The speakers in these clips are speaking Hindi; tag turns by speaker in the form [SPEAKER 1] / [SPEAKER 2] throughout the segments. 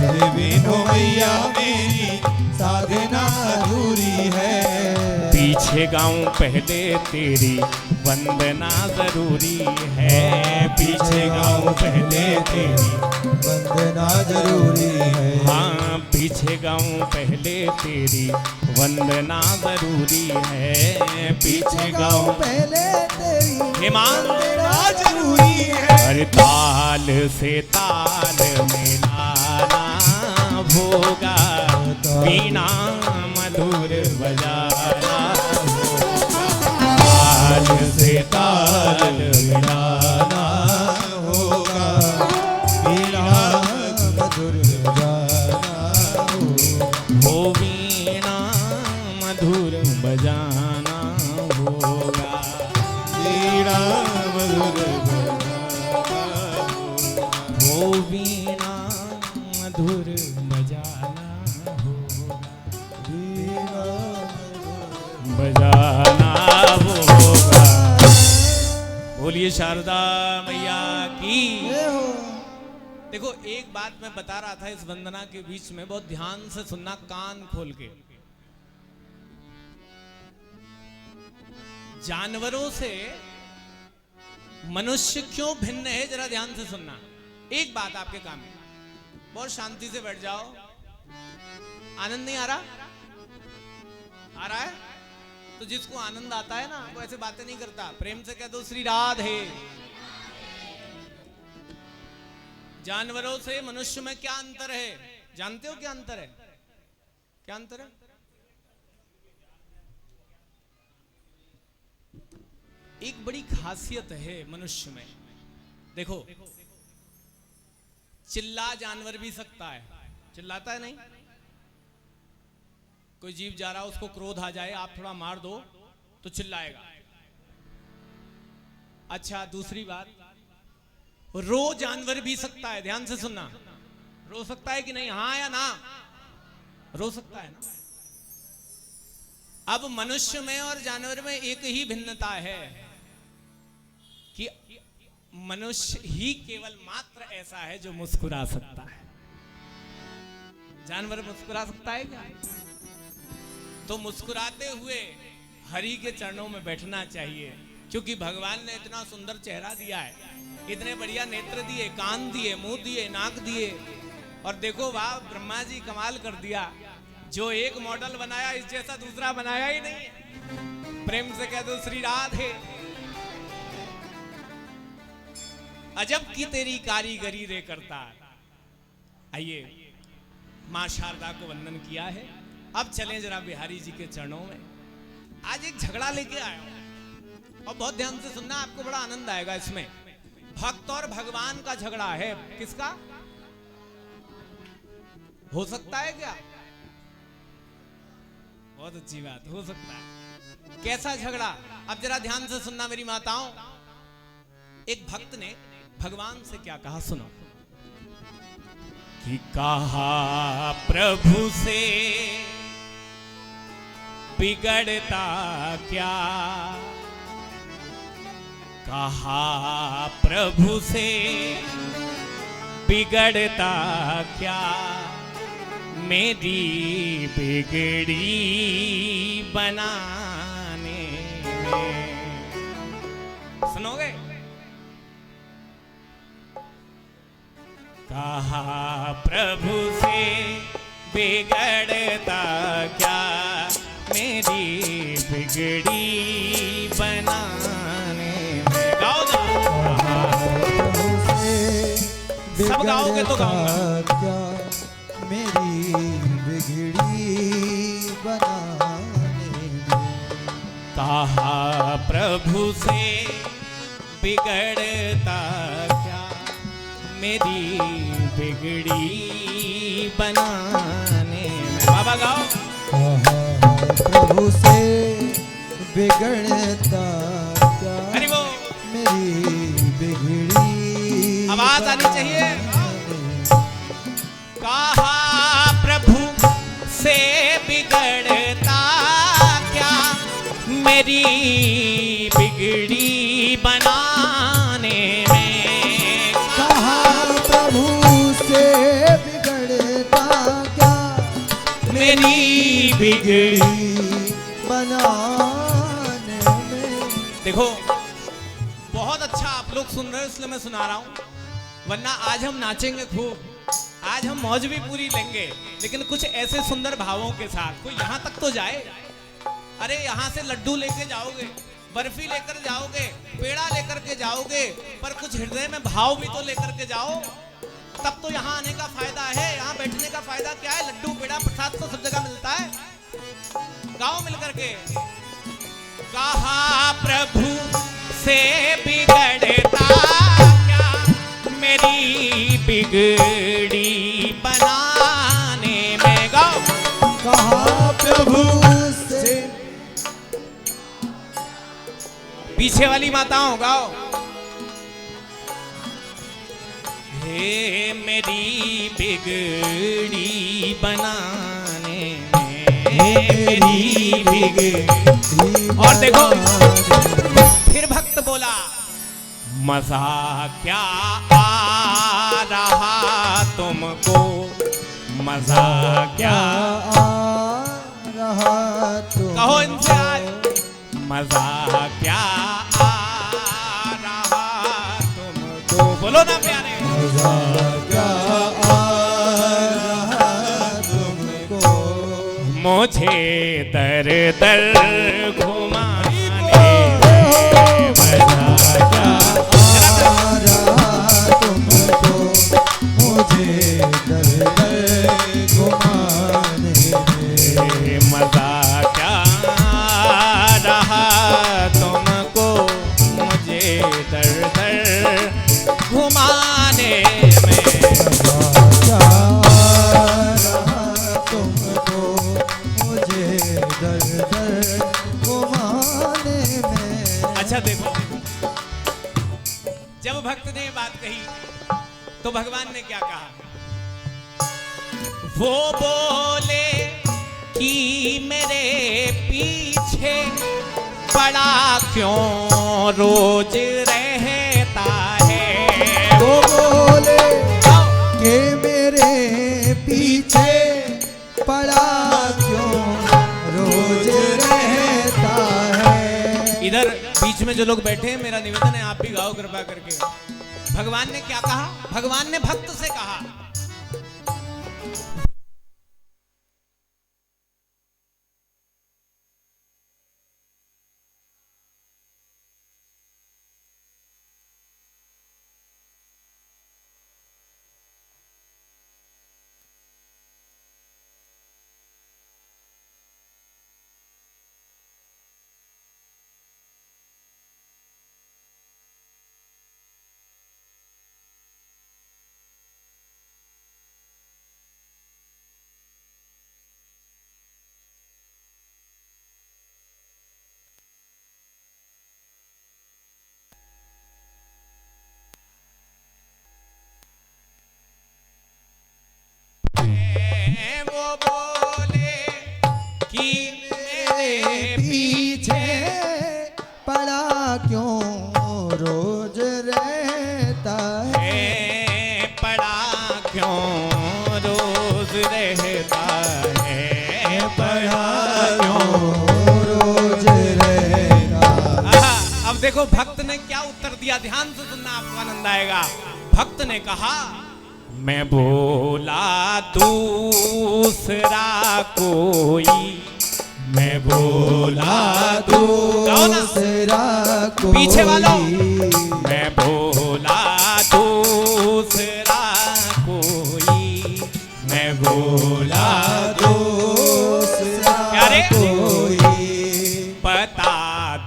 [SPEAKER 1] तेरे बिनु मैया मेरी साधना अधूरी है।
[SPEAKER 2] पीछे गाऊं पहले तेरी वंदना जरूरी है।
[SPEAKER 1] पीछे गाऊं पहले तेरी वंदना जरूरी है।
[SPEAKER 2] हाँ पीछे गाऊं पहले तेरी वंदना जरूरी है।
[SPEAKER 1] पीछे गाऊं पहले तेरी
[SPEAKER 2] वंदना
[SPEAKER 1] जरूरी है।
[SPEAKER 2] हर ताल से ताल मिलाना होगा, वीणा मधुर बजाना होगा। ताल से ताल
[SPEAKER 1] मिलाना होगा, वीणा मधुर बजाना होगा।
[SPEAKER 2] हो वीणा मधुर बजाना होगा।
[SPEAKER 1] वीणा मधुर
[SPEAKER 2] हो वीणा मधुर बजाना होगा।
[SPEAKER 1] वीणा
[SPEAKER 2] बजाना होगा। बोलिए शारदा मैया की। देखो एक बात मैं बता रहा था इस वंदना के बीच में, बहुत ध्यान से सुनना कान खोल के। जानवरों से मनुष्य क्यों भिन्न है, जरा ध्यान से सुनना। एक बात आपके कान में, बहुत शांति से बैठ जाओ। आनंद नहीं आ रहा? आ रहा है? तो जिसको आनंद आता है ना वो ऐसे बातें नहीं करता। प्रेम से कह दो श्री राधे। जानवरों से मनुष्य में क्या अंतर है, जानते हो क्या अंतर है? क्या अंतर है? एक बड़ी खासियत है मनुष्य में। देखो चिल्ला जानवर भी सकता है, चिल्लाता है नहीं? कोई जीव जा रहा उसको क्रोध आ जाए, आप थोड़ा मार दो तो चिल्लाएगा। अच्छा दूसरी बात, रो जानवर भी सकता है, ध्यान से सुनना। रो सकता है कि नहीं? हाँ या ना? रो सकता है ना? अब मनुष्य में और जानवर में एक ही भिन्नता है कि मनुष्य ही केवल मात्र ऐसा है जो मुस्कुरा सकता है। जानवर मुस्कुरा सकता है क्या? तो मुस्कुराते हुए हरि के चरणों में बैठना चाहिए, क्योंकि भगवान ने इतना सुंदर चेहरा दिया है, इतने बढ़िया नेत्र दिए, कान दिए, मुंह दिए, नाक दिए। और देखो वाह, ब्रह्मा जी कमाल कर दिया, जो एक मॉडल बनाया इस जैसा दूसरा बनाया ही नहीं है। प्रेम से कह दो श्री राधे। अजब की तेरी कारीगरी रे करता। आइए मां शारदा को वंदन किया है, अब चलें जरा बिहारी जी के चरणों में। आज एक झगड़ा लेके आया हूं और बहुत ध्यान से सुनना, आपको बड़ा आनंद आएगा इसमें। भक्त और भगवान का झगड़ा है। किसका? हो सकता है क्या? बहुत अच्छी बात, हो सकता है। कैसा झगड़ा? अब जरा ध्यान से सुनना मेरी माताओं। एक भक्त ने भगवान से क्या कहा, सुनो। कि कहा प्रभु से बिगड़ता क्या, कहा प्रभु से बिगड़ता क्या, मेरी बिगड़ी बनाने में। सुनोगे? कहा प्रभु से बिगड़ता क्या, मेरी बिगड़ी बनाने में। गाओ ना, सब गाओगे तो गाऊंगा।
[SPEAKER 1] क्या मेरी बिगड़ी बनाने में।
[SPEAKER 2] कहा प्रभु से बिगड़ता क्या, मेरी बिगड़ी बनाने में। बाबा गाओ।
[SPEAKER 1] प्रभु से बिगड़ता क्या,
[SPEAKER 2] हरि बोल।
[SPEAKER 1] मेरी बिगड़ी
[SPEAKER 2] आवाज आनी चाहिए। कहा प्रभु से बिगड़ता क्या, मेरी बिगड़ी बनाने में।
[SPEAKER 1] कहा प्रभु से बिगड़ता
[SPEAKER 2] मेरी बिगड़ी
[SPEAKER 1] बनाने में।
[SPEAKER 2] देखो बहुत अच्छा आप लोग सुन रहे हो इसलिए मैं सुना रहा हूं, वरना आज हम नाचेंगे खूब, आज हम मौज भी पूरी लेंगे, लेकिन कुछ ऐसे सुंदर भावों के साथ। कोई यहां तक तो जाए। अरे यहां से लड्डू लेके जाओगे, बर्फी लेकर जाओगे, पेड़ा लेकर के जाओगे, पर कुछ हृदय में भाव भी तो लेकर के जाओ, तब तो यहाँ आने का फायदा है। यहाँ बैठने का फायदा क्या है? लड्डू पेड़ा प्रसाद तो सब जगह मिलता है। गाओ मिलकर के। कहा प्रभु से बिगड़ता क्या मेरी बिगड़ी बनाने में। गाओ।
[SPEAKER 1] कहा प्रभु से।
[SPEAKER 2] पीछे वाली माताओं गाओ। हे मेरी बिगड़ी बनाने में मेरी बिगड़ी। और देखो फिर भक्त बोला, मजा क्या आ रहा तुमको, मजा क्या
[SPEAKER 1] आ रहा तुमको।
[SPEAKER 2] कहो इनसे आज, मजा क्या आ रहा तुमको। बोलो ना प्यारे।
[SPEAKER 1] मजा क्या आ रहा तुमको।
[SPEAKER 2] मुझे दर दर घुमाने में मजा क्या
[SPEAKER 1] आ रहा तुमको। मुझे दर दर घुमाने में।
[SPEAKER 2] मजा क्या आ रहा तुमको, मुझे दर दर घुमाने में।
[SPEAKER 1] मजा आ रहा तुमको। मुझे दर दर घुमाने में।
[SPEAKER 2] अच्छा देखो, जब भक्त ने बात कही तो भगवान ने क्या कहा? वो बोले कि मेरे पीछे पड़ा क्यों रोज रहता है।
[SPEAKER 1] वो बोले कि मेरे पीछे पड़ा क्यों रोज रहता है।
[SPEAKER 2] इधर बीच में जो लोग बैठे हैं, मेरा निवेदन है आप भी गाओ कृपा करके। भगवान ने क्या कहा? भगवान ने भक्त से कहा, वो बोले कि मेरे
[SPEAKER 1] पीछे पड़ा क्यों रोज रहता है।
[SPEAKER 2] पड़ा क्यों रोज रहता है। पड़ा
[SPEAKER 1] क्यों रोज रहता।
[SPEAKER 2] अब देखो भक्त ने क्या उत्तर दिया, ध्यान से सुनना, आपको आनंद आएगा। भक्त ने कहा, मैं बोला दूसरा कोई, मैं बोला
[SPEAKER 1] दूसरा कोई।
[SPEAKER 2] पीछे वालों, मैं बोला दूसरा कोई, मैं बोला
[SPEAKER 1] दूसरा
[SPEAKER 2] प्यारे
[SPEAKER 1] कोई।
[SPEAKER 2] बता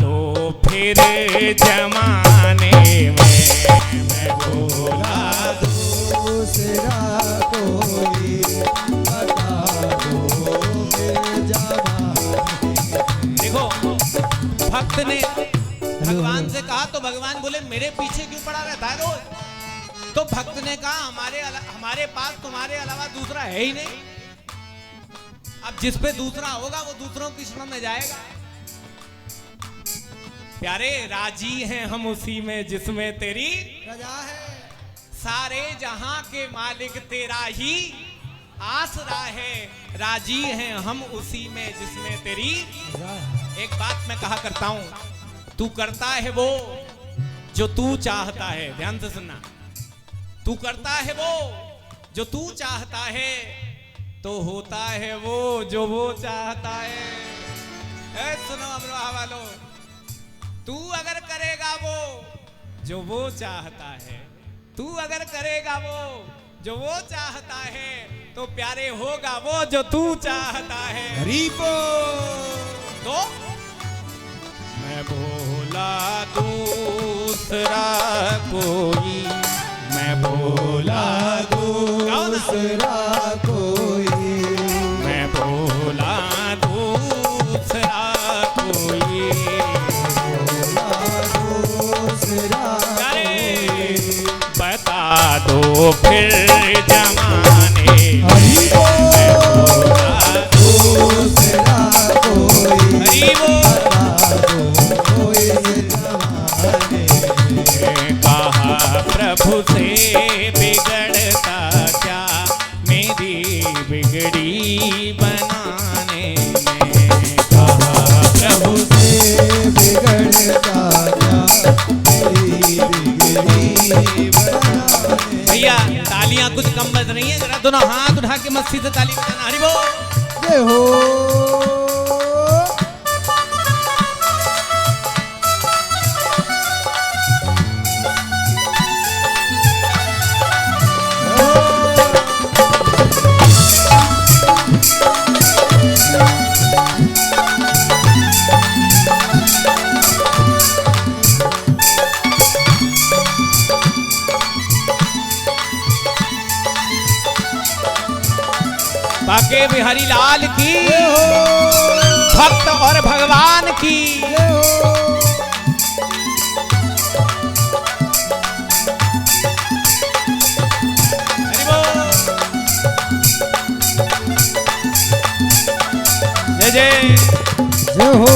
[SPEAKER 2] दो फिर जमाने में, मैं बोला
[SPEAKER 1] दूसरा कोई बता दो मेरे जमाने।
[SPEAKER 2] देखो भक्त ने भगवान से कहा तो भगवान बोले मेरे पीछे क्यों पड़ा रहता है रोज। तो भक्त ने कहा हमारे पास तुम्हारे अलावा दूसरा है ही नहीं। अब जिस पे दूसरा होगा वो दूसरों की शरण में जाएगा। प्यारे राजी हैं हम उसी में जिसमें तेरी
[SPEAKER 1] रजा है।
[SPEAKER 2] सारे जहां के मालिक तेरा ही आसरा है, राजी हैं हम उसी में जिसमें तेरी। एक बात मैं कहा करता हूं, तू करता है वो जो तू चाहता है। ध्यान से सुनना, तू करता है वो जो तू चाहता है, तो होता है वो जो वो चाहता है। सुनो अमरोहा वालों, तू अगर करेगा वो जो वो चाहता है, तू अगर करेगा वो जो वो चाहता है, तो प्यारे होगा वो जो तू चाहता है।
[SPEAKER 1] हरि बोल।
[SPEAKER 2] तो मैं भोला दूसरा कोई, मैं भोला
[SPEAKER 1] दूसरा कोई,
[SPEAKER 2] मैं भोला दूसरा कोई, अरे बता दो फिर जमाने,
[SPEAKER 1] हरि बोल।
[SPEAKER 2] मैं भोला
[SPEAKER 1] दूसरा कोई,
[SPEAKER 2] हरि बोल। कहा प्रभु से बिगड़ता क्या, मेरी बिगड़ी बनाने में। कहा प्रभु
[SPEAKER 1] से बिगड़ता क्या, मेरी बिगड़ी बनाने।
[SPEAKER 2] भैया तालियां कुछ कम बज रही हैं, जरा दोनों हाथ उठा के मस्ती से ताली बजाना। हरि बोल।
[SPEAKER 1] जय हो।
[SPEAKER 2] बाके बिहारी लाल की, भक्त और भगवान की। हरि बोल। जय जय
[SPEAKER 1] जय हो।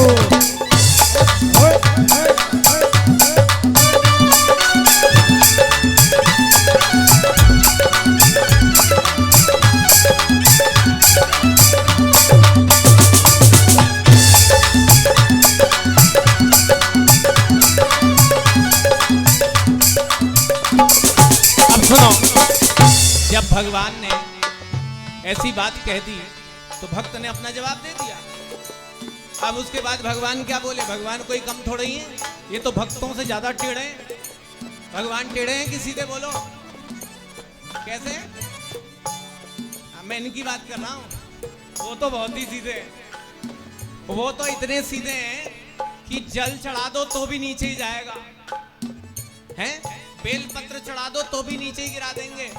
[SPEAKER 2] सुनो, जब भगवान ने ऐसी बात कह दी तो भक्त ने अपना जवाब दे दिया। अब उसके बाद भगवान क्या बोले? भगवान कोई कम थोड़े ही है, ये तो भक्तों से ज्यादा टेढ़े हैं। भगवान टेढ़े हैं कि सीधे? बोलो कैसे? मैं इनकी बात कर रहा हूं, वो तो बहुत ही सीधे हैं। वो तो इतने सीधे हैं कि जल चढ़ा दो तो भी नीचे ही जाएगा, हैं? बेल पत्र चढ़ा दो तो भी नीचे ही गिरा देंगे।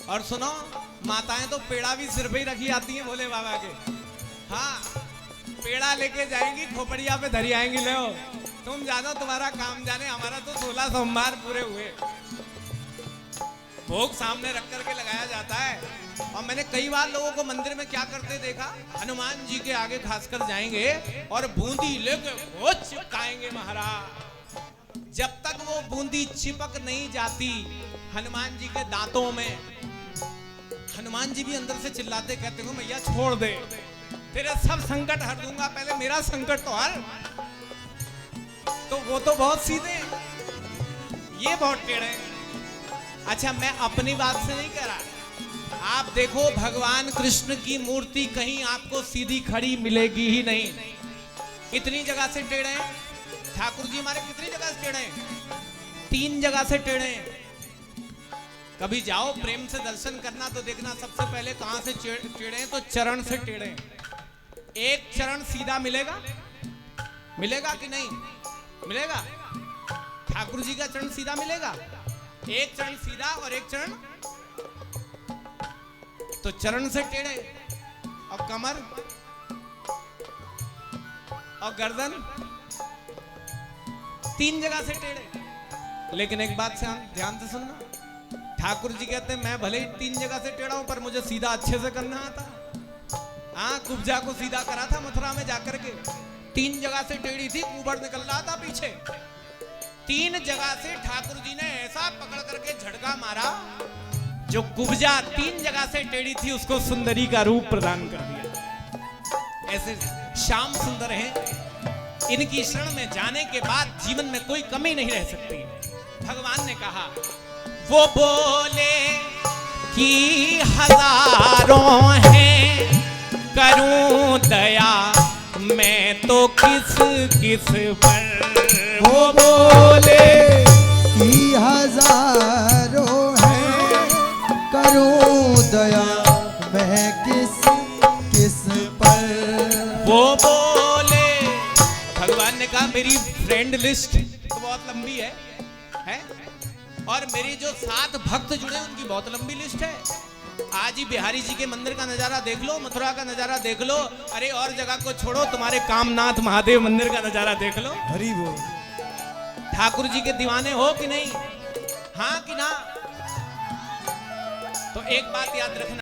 [SPEAKER 2] और सुनो, माताएं तो पेड़ा भी सिर पे ही रखी आती हैं भोले बाबा के। हाँ, पेड़ा लेके जाएंगी, खोपड़िया पे धरी आएंगी। ले तुम जानो, तुम्हारा काम जाने, हमारा तो 16 सोमवार पूरे हुए। भोग सामने रख करके लगाया जाता है। और मैंने कई बार लोगों को मंदिर में क्या करते देखा, हनुमान जी के आगे खासकर जाएंगे और बूंदी लेके वो चिपकाएंगे महाराज। जब तक वो बूंदी चिपक नहीं जाती हनुमान जी के दांतों में, हनुमान जी भी अंदर से चिल्लाते, कहते हो मैया छोड़ दे, तेरे सब संकट हर दूंगा, पहले मेरा संकट तो हर। तो वो तो बहुत सीधे हैं, ये बहुत टेढ़े हैं। अच्छा, मैं अपनी बात से नहीं कह रहा, आप देखो भगवान कृष्ण की मूर्ति कहीं आपको सीधी खड़ी मिलेगी ही नहीं, कितनी जगह से टेढ़े हैं। ठाकुर जी हमारे कितनी जगह से टेढ़े हैं? 3 जगह से टेढ़े हैं। कभी जाओ प्रेम से दर्शन करना तो देखना, सबसे पहले कहां से टेढ़े हैं? तो चरण से टेढ़े हैं। एक चरण सीधा मिलेगा, मिलेगा कि नहीं मिलेगा? ठाकुर जी का चरण सीधा मिलेगा? एक चरण सीधा और एक चरण, तो चरण से टेढ़े। और कमर और गर्दन 3 जगह से टेढ़े। लेकिन एक बात से ध्यान से सुनना, ठाकुर जी कहते हैं मैं भले ही 3 जगह से टेढ़ा हूं, पर मुझे सीधा अच्छे से करना आता। हाँ, कुब्जा को सीधा करा था मथुरा में जाकर के, 3 जगह से टेढ़ी थी, ऊपर निकल रहा था पीछे। 3 जगह से ठाकुर जी ने ऐसा पकड़ करके झटका मारा जो कुब्जा 3 जगह से टेढ़ी थी उसको सुंदरी का रूप प्रदान कर दिया। ऐसे श्याम सुंदर हैं, इनकी शरण में जाने के बाद जीवन में कोई कमी नहीं रह सकती। भगवान ने कहा, वो बोले कि हजारों हैं, करूं दया मैं तो किस किस पर।
[SPEAKER 1] वो बोले कि हजारों हैं, करूं दया मैं किस किस पर।
[SPEAKER 2] वो बोले, भगवान ने कहा मेरी फ्रेंड लिस्ट तो बहुत लंबी है? और मेरी जो 7 भक्त जुड़े उनकी बहुत लंबी लिस्ट है। आज ही बिहारी जी के मंदिर का नजारा देख लो, मथुरा का नजारा देख लो, अरे और जगह को छोड़ो, तुम्हारे कामनाथ महादेव मंदिर का नजारा देख लो।
[SPEAKER 1] हरि बोल।
[SPEAKER 2] ठाकुर जी के दीवाने हो कि नहीं? हाँ कि ना? तो एक बात याद रखना।